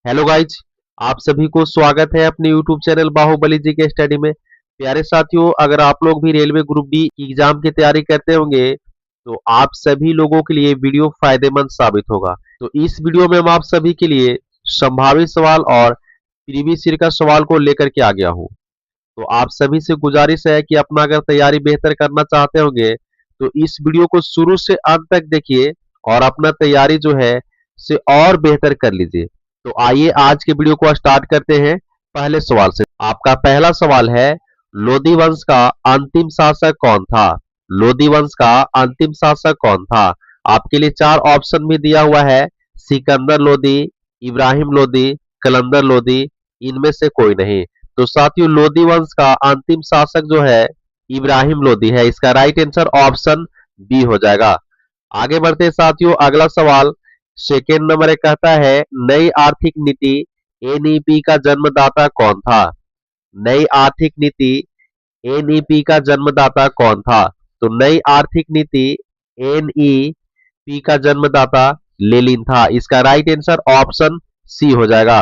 Hello guys. आप सभी को स्वागत है अपने यूट्यूब चैनल बाहुबली जी के स्टडी में। प्यारे साथियों, अगर आप लोग भी रेलवे ग्रुप डी एग्जाम की तैयारी करते होंगे तो आप सभी लोगों के लिए वीडियो फायदेमंद साबित होगा। तो इस वीडियो में हम आप सभी के लिए संभावित सवाल और प्रीवियस ईयर का सवाल को लेकर के आ गया हूँ। तो आप सभी से गुजारिश है कि अपना अगर तैयारी बेहतर करना चाहते होंगे तो इस वीडियो को शुरू से अंत तक देखिए और अपना तैयारी जो है से और बेहतर कर लीजिए। तो आइए आज के वीडियो को स्टार्ट करते हैं पहले सवाल से। आपका पहला सवाल है, लोधी वंश का अंतिम शासक कौन था? लोधी वंश का अंतिम शासक कौन था? आपके लिए चार ऑप्शन भी दिया हुआ है, सिकंदर लोधी, इब्राहिम लोधी, कलंदर लोधी, इनमें से कोई नहीं। तो साथियों, लोधी वंश का अंतिम शासक जो है इब्राहिम लोधी है। इसका राइट आंसर ऑप्शन बी हो जाएगा। आगे बढ़ते हैं साथियों, अगला सवाल सेकेंड नंबर एक कहता है, नई आर्थिक नीति एनईपी का जन्मदाता कौन था? नई आर्थिक नीति एनईपी का जन्मदाता कौन था? तो नई आर्थिक नीति एनईपी का जन्मदाता लेनिन था। इसका राइट आंसर ऑप्शन सी हो जाएगा।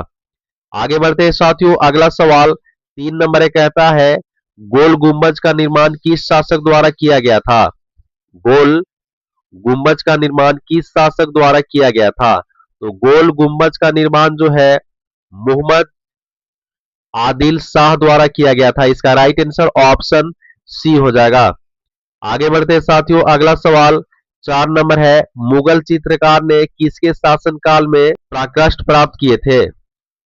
आगे बढ़ते हैं साथियों, अगला सवाल तीन नंबर एक कहता है, गोल गुंबज का निर्माण किस शासक द्वारा किया गया था? गोल गुंबज का निर्माण किस शासक द्वारा किया गया था? तो गोल गुंबज का निर्माण जो है मोहम्मद आदिल शाह द्वारा किया गया था। इसका राइट आंसर ऑप्शन सी हो जाएगा। आगे बढ़ते हैं साथियों, अगला सवाल चार नंबर है, मुगल चित्रकार ने किसके शासनकाल में प्राकृष्ट प्राप्त किए थे?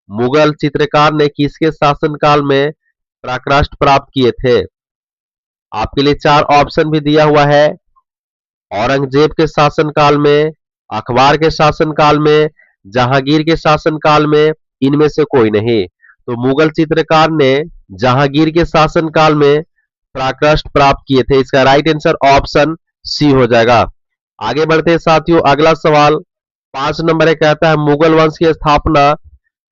मुगल चित्रकार ने किसके शासनकाल में प्राकृष्ट प्राप्त किए थे? आपके लिए चार ऑप्शन भी दिया हुआ है, औरंगजेब के शासनकाल में, अखबार के शासनकाल में, जहांगीर के शासनकाल में, इनमें से कोई नहीं। तो मुगल चित्रकार ने जहांगीर के शासनकाल में प्राकृष्ट प्राप्त किए थे। इसका राइट आंसर ऑप्शन सी हो जाएगा। आगे बढ़ते हैं साथियों, अगला सवाल पांच नंबर एक कहता है, मुगल वंश की स्थापना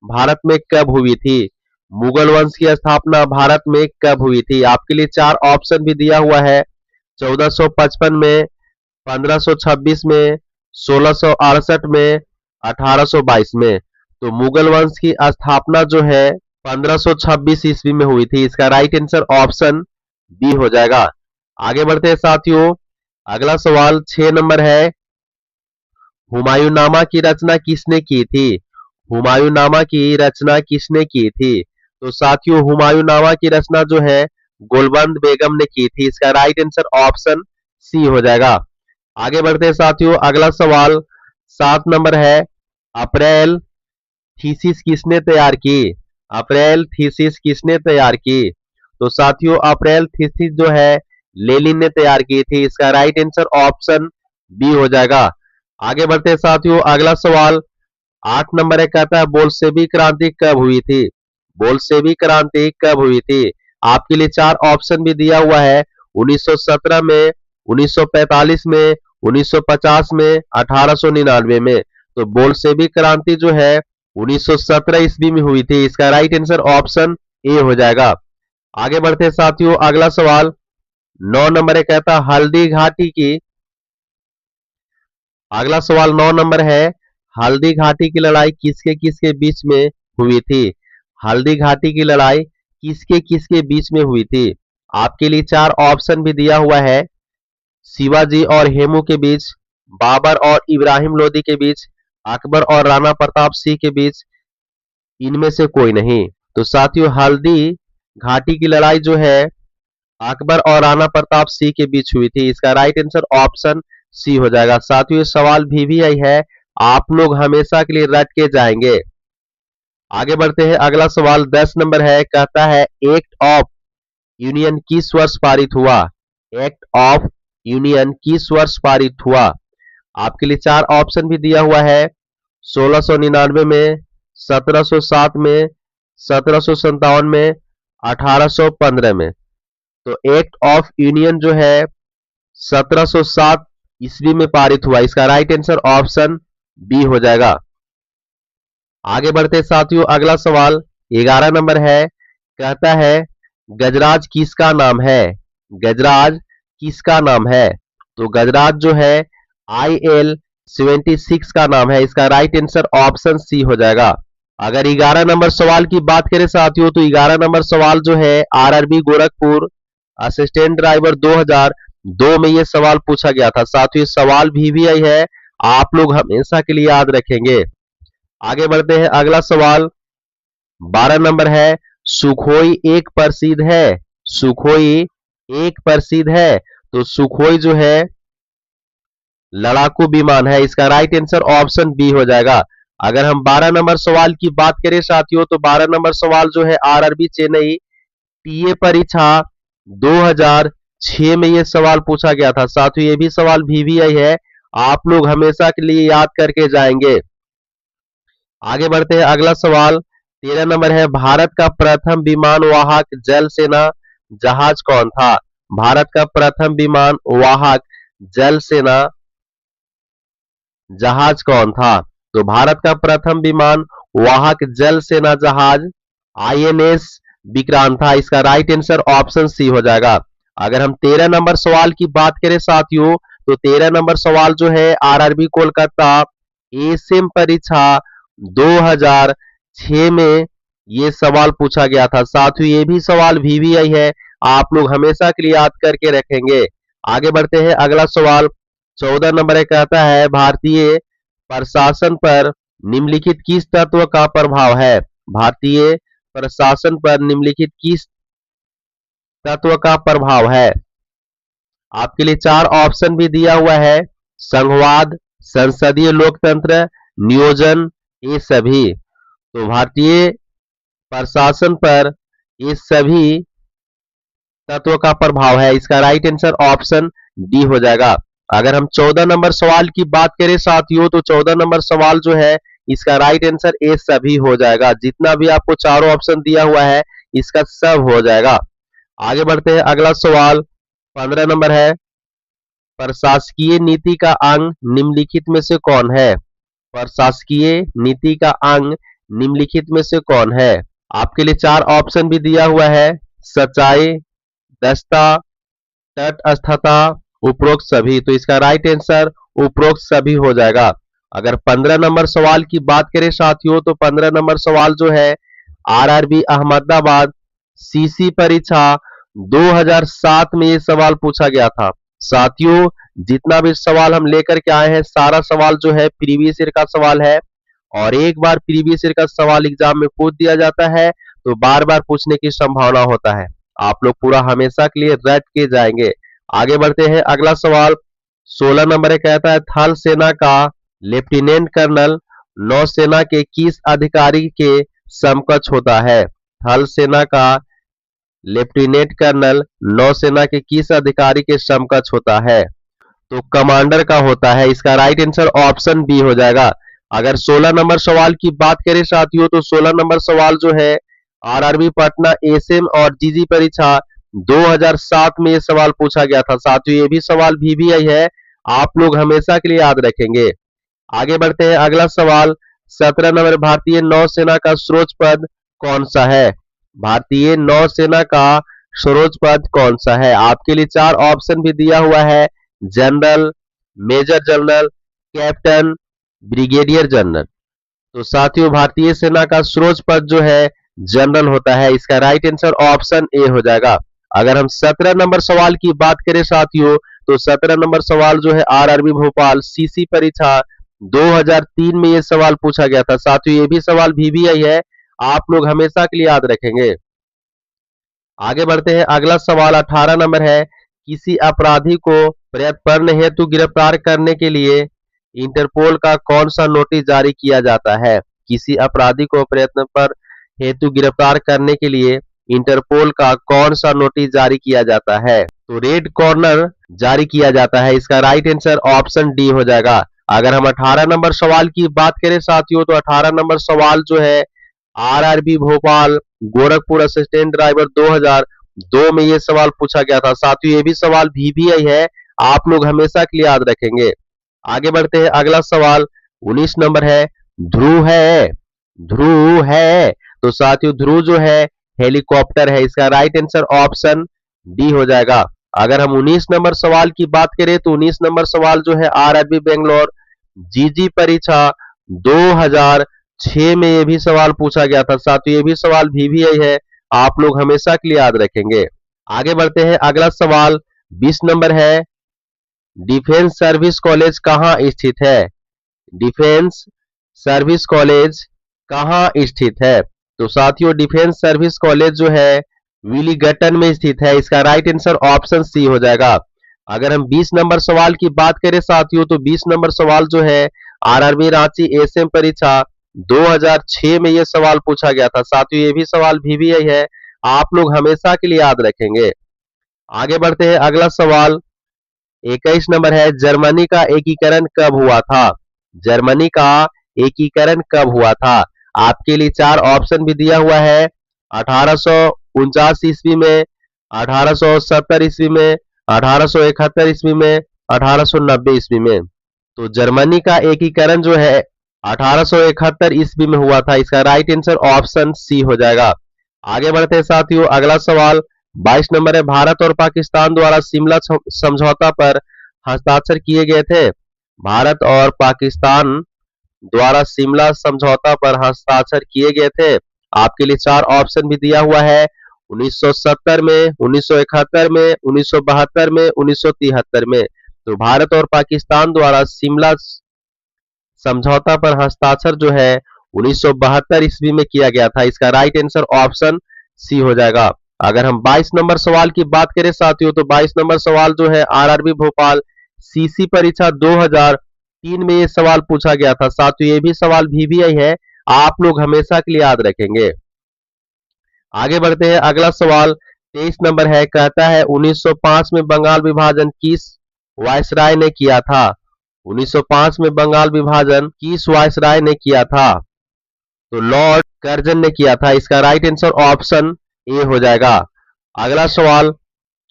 भारत में कब हुई थी? मुगल वंश की स्थापना भारत में कब हुई थी? आपके लिए चार ऑप्शन भी दिया हुआ है, 1455 में, 1526 में, 1668 में, 1822 में। तो मुगल वंश की स्थापना जो है 1526 ईस्वी में हुई थी। इसका राइट आंसर ऑप्शन बी हो जाएगा। आगे बढ़ते हैं साथियों, अगला सवाल छह नंबर है, हुमायूंनामा की रचना किसने की थी? हुमायूंनामा की रचना किसने की थी? तो साथियों, हुमायूंनामा की रचना जो है गुलबंद बेगम ने की थी। इसका राइट आंसर ऑप्शन सी हो जाएगा। आगे बढ़ते हैं साथियों, अगला सवाल सात नंबर है, अप्रैल थीसिस किसने तैयार की? अप्रैल थीसिस किसने तैयार की? तो साथियों, अप्रैल थीसिस जो है लेनिन ने तैयार की थी। इसका राइट आंसर ऑप्शन बी हो जाएगा। आगे बढ़ते हैं साथियों, अगला सवाल आठ नंबर एक कहता है, बोल्शेवी क्रांति कब हुई थी? बोल्शेवी क्रांति कब हुई थी? आपके लिए चार ऑप्शन भी दिया हुआ है, 1917 में, 1945 में, 1950 में, 1899 में। तो बोल्शेवी क्रांति जो है 1917 ईस्वी में हुई थी। इसका राइट आंसर ऑप्शन ए हो जाएगा। आगे बढ़ते हैं साथियों, अगला सवाल नौ नंबर एक कहता है, हल्दी घाटी की, अगला सवाल नौ नंबर है, हल्दी घाटी की लड़ाई किसके किसके बीच में हुई थी? हल्दी घाटी की लड़ाई किसके किसके बीच में हुई थी? आपके लिए चार ऑप्शन भी दिया हुआ है, शिवाजी और हेमू के बीच, बाबर और इब्राहिम लोदी के बीच, अकबर और राणा प्रताप सिंह के बीच, इनमें से कोई नहीं। तो साथियों, हल्दी घाटी की लड़ाई जो है अकबर और राणा प्रताप सिंह के बीच हुई थी। इसका राइट आंसर ऑप्शन सी हो जाएगा। साथियों, ये सवाल भी आई है, आप लोग हमेशा के लिए रट के जाएंगे। आगे बढ़ते हैं, अगला सवाल 10 नंबर है, कहता है एक्ट ऑफ यूनियन किस वर्ष पारित हुआ? एक्ट ऑफ यूनियन किस वर्ष पारित हुआ? आपके लिए चार ऑप्शन भी दिया हुआ है, 1699 में, 1707 में, 1757 में, 1815 में। तो एक्ट ऑफ यूनियन जो है 1707 ईस्वी में पारित हुआ। इसका राइट आंसर ऑप्शन बी हो जाएगा। आगे बढ़ते साथियों, अगला सवाल 11 नंबर है, कहता है गजराज किसका नाम है? गजराज किसका नाम है? तो गजराज जो है IL-76 का नाम है। इसका राइट आंसर ऑप्शन सी हो जाएगा। अगर 11 नंबर सवाल की बात करें साथियों तो 11 नंबर सवाल जो है आरआरबी गोरखपुर असिस्टेंट ड्राइवर 2002 में ये सवाल पूछा गया था साथियों। ये सवाल वीवीआई है, आप लोग हमेशा के लिए याद रखेंगे। आगे बढ़ते हैं, अगला सवाल 12 नंबर है, सुखोई एक प्रसिद्ध है। सुखोई एक प्रसिद्ध है, तो सुखोई जो है लड़ाकू विमान है, इसका राइट आंसर ऑप्शन बी हो जाएगा। अगर हम 12 नंबर सवाल की बात करें साथियों तो 12 नंबर सवाल जो है आरआरबी चेन्नई टीए परीक्षा 2006 में ये सवाल पूछा गया था साथियों। ये भी सवाल वीवीआई है, आप लोग हमेशा के लिए याद करके जाएंगे। आगे बढ़ते हैं, अगला सवाल 13 नंबर है, भारत का प्रथम विमान वाहक जल सेना जहाज कौन था। भारत का प्रथम विमान वाहक जल सेना जहाज कौन था। तो भारत का प्रथम विमान वाहक जल सेना जहाज आईएनएस विक्रांत था, इसका राइट आंसर ऑप्शन सी हो जाएगा। अगर हम 13 नंबर सवाल की बात करें साथियों तो 13 नंबर सवाल जो है आरआरबी कोलकाता एसएम परीक्षा 2006 में ये सवाल पूछा गया था साथियों। ये भी सवाल वीवीआई है, आप लोग हमेशा के लिए याद करके रखेंगे। आगे बढ़ते हैं, अगला सवाल 14 नंबर कहता है, भारतीय प्रशासन पर निम्नलिखित किस तत्व का प्रभाव है। भारतीय प्रशासन पर निम्नलिखित किस तत्व का प्रभाव है। आपके लिए 4 ऑप्शन भी दिया हुआ है, संघवाद, संसदीय लोकतंत्र, नियोजन, ये सभी। तो भारतीय प्रशासन पर ये सभी तत्व का प्रभाव है, इसका राइट आंसर ऑप्शन डी हो जाएगा। अगर हम 14 नंबर सवाल की बात करें साथियों तो 14 नंबर सवाल जो है इसका राइट आंसर ए सभी हो जाएगा। जितना भी आपको चारों ऑप्शन दिया हुआ है इसका सब हो जाएगा। आगे बढ़ते हैं, अगला सवाल 15 नंबर है, प्रशासकीय नीति का अंग निम्नलिखित में से कौन है। प्रशासकीय नीति का अंग निम्नलिखित में से कौन है। आपके लिए 4 ऑप्शन भी दिया हुआ है, सच्चाई, दस्ता, तटस्थता, उपरोक्त सभी। तो इसका राइट आंसर उपरोक्त सभी हो जाएगा। अगर 15 नंबर सवाल की बात करें साथियों तो 15 नंबर सवाल जो है आरआरबी अहमदाबाद सीसी परीक्षा 2007 में ये सवाल पूछा गया था साथियों। जितना भी सवाल हम लेकर के आए हैं सारा सवाल जो है प्रीवियस ईयर का सवाल है, और एक बार प्रीवियस ईयर का सवाल एग्जाम में पूछ दिया जाता है तो बार बार पूछने की संभावना होता है, आप लोग पूरा हमेशा के लिए रट के जाएंगे। आगे बढ़ते हैं, अगला सवाल 16 नंबर कहता है, थल सेना का लेफ्टिनेंट कर्नल नौसेना के किस अधिकारी के समकक्ष होता है। थल सेना का लेफ्टिनेंट कर्नल नौसेना के किस अधिकारी के समकक्ष होता है। तो कमांडर का होता है, इसका राइट आंसर ऑप्शन बी हो जाएगा। अगर 16 नंबर सवाल की बात करें साथियों तो 16 नंबर सवाल जो है आरआरबी पटना एसएम और जीजी परीक्षा 2007 में ये सवाल पूछा गया था साथियों। ये भी सवाल वीवीआई है, आप लोग हमेशा के लिए याद रखेंगे। आगे बढ़ते हैं, अगला सवाल 17 नंबर, भारतीय नौसेना का सर्वोच्च पद कौन सा है। भारतीय नौसेना का सर्वोच्च पद कौन सा है। आपके लिए 4 ऑप्शन भी दिया हुआ है, general, major general, captain, brigadier general. तो साथियों भारतीय सेना का सर्वोच्च पद जो है जनरल होता है, इसका राइट आंसर ऑप्शन ए हो जाएगा। अगर हम 17 नंबर सवाल की बात करें साथियों तो 17 नंबर सवाल जो है आरआरबी भोपाल सीसी परीक्षा 2003 में ये सवाल पूछा गया था साथियों। ये भी सवाल वीवीआई है, आप लोग हमेशा के लिए याद रखेंगे। आगे बढ़ते हैं, अगला सवाल 18 नंबर है, किसी अपराधी को प्रत्यर्पण हेतु गिरफ्तार करने के लिए इंटरपोल का कौन सा नोटिस जारी किया जाता है। किसी अपराधी को प्रत्यर्पण हेतु गिरफ्तार करने के लिए इंटरपोल का कौन सा नोटिस जारी किया जाता है। तो रेड कॉर्नर जारी किया जाता है, इसका राइट आंसर ऑप्शन डी हो जाएगा। अगर हम 18 नंबर सवाल की बात करें साथियों तो 18 नंबर सवाल जो है RRB Bhopal Gorakhpur assistant driver 2002 में ये सवाल पूछा गया था साथियों। ये भी सवाल वीवीआई है, आप लोग हमेशा के लिए याद रखेंगे। आगे बढ़ते हैं, अगला सवाल 19 नंबर है, ध्रुव है। ध्रुव है, तो साथियों ध्रुव जो है हेलीकॉप्टर है, इसका राइट आंसर ऑप्शन डी हो जाएगा। अगर हम 19 नंबर सवाल की बात करें तो 19 नंबर सवाल जो है आरआरबी बेंगलोर जीजी परीक्षा 2006 में ये भी सवाल पूछा गया था साथियों, ये भी सवाल VVI है, आप लोग हमेशा के लिए याद रखेंगे। आगे बढ़ते हैं, अगला सवाल 20 नंबर है, डिफेंस सर्विस कॉलेज कहाँ स्थित है? डिफेंस सर्विस कॉलेज कहाँ स्थित है? तो साथियों डिफेंस सर्विस कॉलेज जो है विलीगटन में स्थित है, इसका राइट आंसर ऑप्शन सी हो जाएगा। अगर हम 20 नंबर सवाल की बात करें साथियों, तो 20 नंबर सवाल जो है आरआरबी रांची एसएम परीक्षा 2006 में यह सवाल पूछा गया था साथियों, ये भी सवाल VVI है, आप लोग हमेशा के लिए याद रखेंगे। आगे बढ़ते हैं, अगला सवाल 21 नंबर है, जर्मनी का एकीकरण कब हुआ था? जर्मनी का एकीकरण कब हुआ था? आपके लिए 4 ऑप्शन भी दिया हुआ है, 1849 ईस्वी में, 1870 ईस्वी में, 1871 ईस्वी में, 1890 ईस्वी में। तो जर्मनी का एकीकरण जो है 1871 ईस्वी में हुआ था, इसका राइट आंसर ऑप्शन सी हो जाएगा। आगे बढ़ते हैं साथियों, अगला सवाल 22 नंबर है, भारत और पाकिस्तान द्वारा शिमला समझौता पर हस्ताक्षर किए गए थे। भारत और पाकिस्तान द्वारा शिमला समझौता पर हस्ताक्षर किए गए थे। आपके लिए 4 ऑप्शन भी दिया हुआ है, 1970 में, 1971 में, 1972 में, 1973 में। तो भारत और पाकिस्तान द्वारा शिमला समझौता पर हस्ताक्षर जो है 1972 ईस्वी में किया गया था, इसका राइट आंसर ऑप्शन सी हो जाएगा। अगर हम 22 नंबर सवाल की बात करें साथियों, तो 22 नंबर सवाल जो है आरआरबी भोपाल सीसी परीक्षा 2003 में ये सवाल पूछा गया था साथियों, ये भी सवाल VVI है, आप लोग हमेशा के लिए याद रखेंगे। आगे बढ़ते हैं, अगला सवाल 23 नंबर है, कहता है 1905 में बंगाल विभाजन किस वायसराय ने किया था? 1905 में बंगाल विभाजन किस वायसराय ने किया था? तो लॉर्ड कर्जन ने किया था, इसका राइट आंसर ऑप्शन ए हो जाएगा। अगला सवाल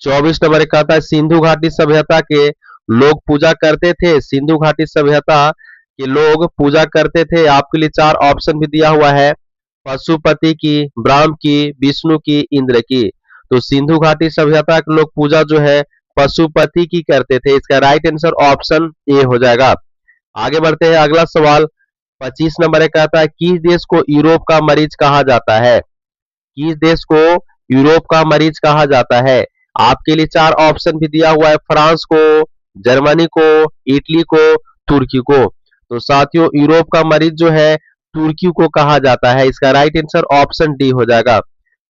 24 नंबर कहता है, सिंधु घाटी सभ्यता के लोग पूजा करते थे, सिंधु घाटी सभ्यता के लोग पूजा करते थे। आपके लिए 4 ऑप्शन भी दिया हुआ है, पशुपति की, ब्रह्म की, विष्णु की, इंद्र की। तो सिंधु घाटी सभ्यता के लोग पूजा जो है पशुपति की करते थे, इसका राइट आंसर ऑप्शन ए हो जाएगा। आगे बढ़ते हैं, अगला सवाल 25 नंबर है, कहता है किस देश को यूरोप का मरीज कहा जाता है? किस देश को यूरोप का मरीज कहा जाता है? आपके लिए 4 ऑप्शन भी दिया हुआ है, फ्रांस को, जर्मनी को, इटली को, तुर्की को। तो साथियों यूरोप का मरीज जो है तुर्की को कहा जाता है, इसका राइट आंसर ऑप्शन डी हो जाएगा।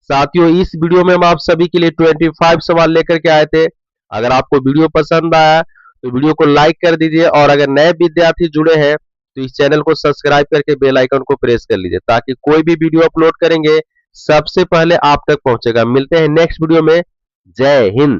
साथियों इस वीडियो में हम आप सभी के लिए 25 सवाल लेकर के आए थे। अगर आपको वीडियो पसंद आया तो वीडियो को लाइक कर दीजिए, और अगर नए विद्यार्थी जुड़े हैं तो इस चैनल को सब्सक्राइब करके बेल आइकन को प्रेस कर लीजिए, ताकि कोई भी वीडियो अपलोड करेंगे सबसे पहले आप तक पहुंचेगा। मिलते हैं नेक्स्ट वीडियो में। जय हिंद।